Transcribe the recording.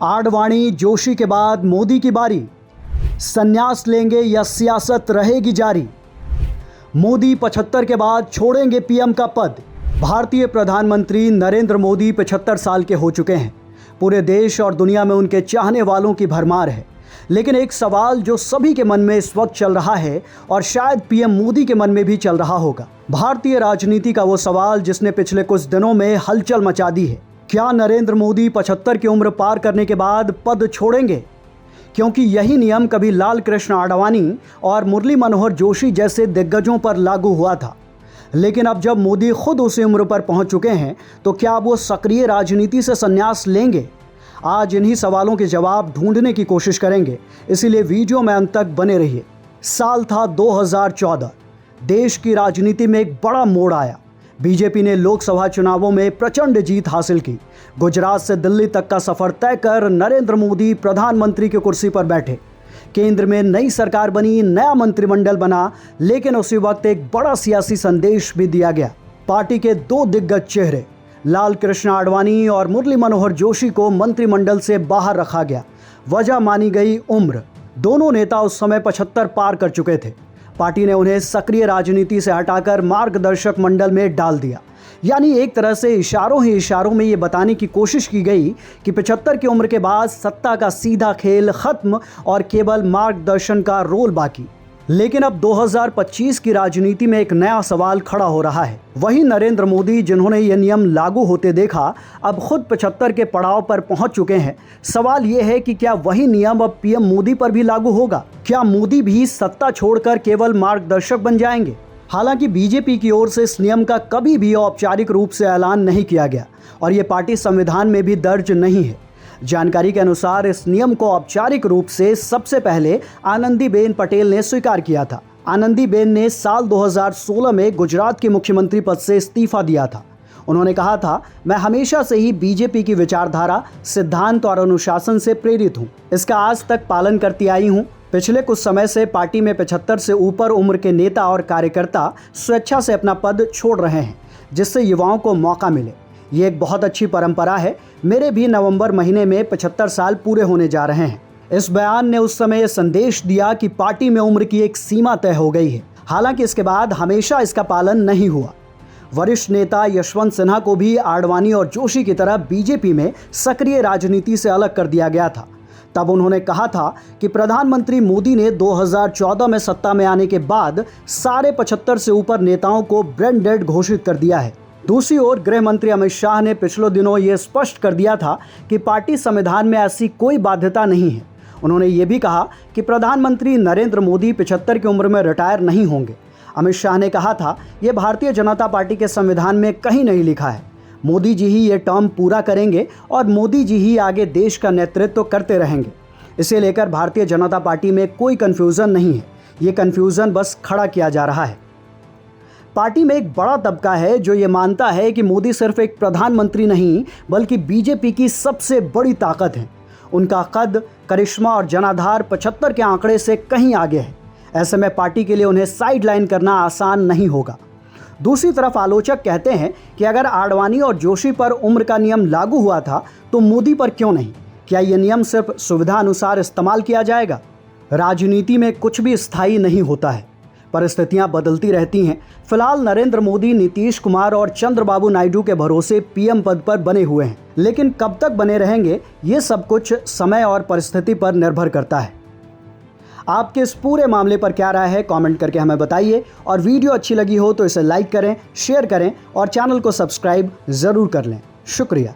आडवाणी जोशी के बाद मोदी की बारी, संन्यास लेंगे या सियासत रहेगी जारी। मोदी 75 के बाद छोड़ेंगे पीएम का पद। भारतीय प्रधानमंत्री नरेंद्र मोदी 75 साल के हो चुके हैं। पूरे देश और दुनिया में उनके चाहने वालों की भरमार है। लेकिन एक सवाल जो सभी के मन में इस वक्त चल रहा है और शायद पीएम मोदी के मन में भी चल रहा होगा, भारतीय राजनीति का वो सवाल जिसने पिछले कुछ दिनों में हलचल मचा दी है, क्या नरेंद्र मोदी 75 की उम्र पार करने के बाद पद छोड़ेंगे? क्योंकि यही नियम कभी लाल कृष्ण आडवाणी और मुरली मनोहर जोशी जैसे दिग्गजों पर लागू हुआ था। लेकिन अब जब मोदी खुद उसी उम्र पर पहुंच चुके हैं, तो क्या अब वो सक्रिय राजनीति से संन्यास लेंगे? आज इन्हीं सवालों के जवाब ढूंढने की कोशिश करेंगे, इसीलिए वीडियो में अंत तक बने रहिए। साल था 2014। देश की राजनीति में एक बड़ा मोड़ आया। बीजेपी ने लोकसभा चुनावों में प्रचंड जीत हासिल की। गुजरात से दिल्ली तक का सफर तय कर नरेंद्र मोदी प्रधानमंत्री की कुर्सी पर बैठे। केंद्र में नई सरकार बनी, नया मंत्रिमंडल बना, लेकिन उसी वक्त एक बड़ा सियासी संदेश भी दिया गया। पार्टी के दो दिग्गज चेहरे लाल कृष्ण आडवाणी और मुरली मनोहर जोशी को मंत्रिमंडल से बाहर रखा गया। वजह मानी गई उम्र। दोनों नेता उस समय 75 पार कर चुके थे। पार्टी ने उन्हें सक्रिय राजनीति से हटाकर मार्गदर्शक मंडल में डाल दिया। यानी एक तरह से इशारों ही इशारों में ये बताने की कोशिश की गई कि 75 की उम्र के बाद सत्ता का सीधा खेल खत्म और केवल मार्गदर्शन का रोल बाकी। लेकिन अब 2025 की राजनीति में एक नया सवाल खड़ा हो रहा है। वही नरेंद्र मोदी जिन्होंने ये नियम लागू होते देखा, अब खुद 75 के पड़ाव पर पहुंच चुके हैं। सवाल ये है कि क्या वही नियम अब पीएम मोदी पर भी लागू होगा? क्या मोदी भी सत्ता छोड़कर केवल मार्गदर्शक बन जाएंगे? हालांकि बीजेपी की ओर से इस नियम का कभी भी औपचारिक रूप से ऐलान नहीं किया गया और ये पार्टी संविधान में भी दर्ज नहीं है। जानकारी के अनुसार इस नियम को औपचारिक रूप से सबसे पहले आनंदीबेन पटेल ने स्वीकार किया था। आनंदीबेन ने साल 2016 में गुजरात के मुख्यमंत्री पद से इस्तीफा दिया था। उन्होंने कहा था, मैं हमेशा से ही बीजेपी की विचारधारा, सिद्धांत और अनुशासन से प्रेरित हूँ। इसका आज तक पालन करती आई हूँ। पिछले कुछ समय से पार्टी में 75 से ऊपर उम्र के नेता और कार्यकर्ता स्वेच्छा से अपना पद छोड़ रहे हैं, जिससे युवाओं को मौका मिले। ये एक बहुत अच्छी परंपरा है। मेरे भी नवंबर महीने में 75 साल पूरे होने जा रहे हैं। इस बयान ने उस समय संदेश दिया कि पार्टी में उम्र की एक सीमा तय हो गई है। हालांकि इसके बाद हमेशा इसका पालन नहीं हुआ। वरिष्ठ नेता यशवंत सिन्हा को भी आडवाणी और जोशी की तरह बीजेपी में सक्रिय राजनीति से अलग कर दिया गया था। तब उन्होंने कहा था कि प्रधानमंत्री मोदी ने 2014 में सत्ता में आने के बाद सारे 75 से ऊपर नेताओं को ब्रेन डेड घोषित कर दिया है। दूसरी ओर गृह मंत्री अमित शाह ने पिछले दिनों ये स्पष्ट कर दिया था कि पार्टी संविधान में ऐसी कोई बाध्यता नहीं है। उन्होंने ये भी कहा कि प्रधानमंत्री नरेंद्र मोदी 75 की उम्र में रिटायर नहीं होंगे। अमित शाह ने कहा था, ये भारतीय जनता पार्टी के संविधान में कहीं नहीं लिखा है। मोदी जी ही ये टर्म पूरा करेंगे और मोदी जी ही आगे देश का नेतृत्व करते रहेंगे। इसे लेकर भारतीय जनता पार्टी में कोई कन्फ्यूज़न नहीं है। ये कन्फ्यूज़न बस खड़ा किया जा रहा है। पार्टी में एक बड़ा तबका है जो ये मानता है कि मोदी सिर्फ एक प्रधानमंत्री नहीं, बल्कि बीजेपी की सबसे बड़ी ताकत है। उनका कद, करिश्मा और जनाधार 75 के आंकड़े से कहीं आगे है। ऐसे में पार्टी के लिए उन्हें साइडलाइन करना आसान नहीं होगा। दूसरी तरफ आलोचक कहते हैं कि अगर आडवाणी और जोशी पर उम्र का नियम लागू हुआ था, तो मोदी पर क्यों नहीं? क्या यह नियम सिर्फ सुविधा अनुसार इस्तेमाल किया जाएगा? राजनीति में कुछ भी स्थायी नहीं होता है, परिस्थितियां बदलती रहती हैं। फिलहाल नरेंद्र मोदी नीतीश कुमार और चंद्रबाबू नायडू के भरोसे पीएम पद पर बने हुए हैं, लेकिन कब तक बने रहेंगे ये सब कुछ समय और परिस्थिति पर निर्भर करता है। आपके इस पूरे मामले पर क्या राय है, कमेंट करके हमें बताइए। और वीडियो अच्छी लगी हो तो इसे लाइक करें, शेयर करें और चैनल को सब्सक्राइब ज़रूर कर लें। शुक्रिया।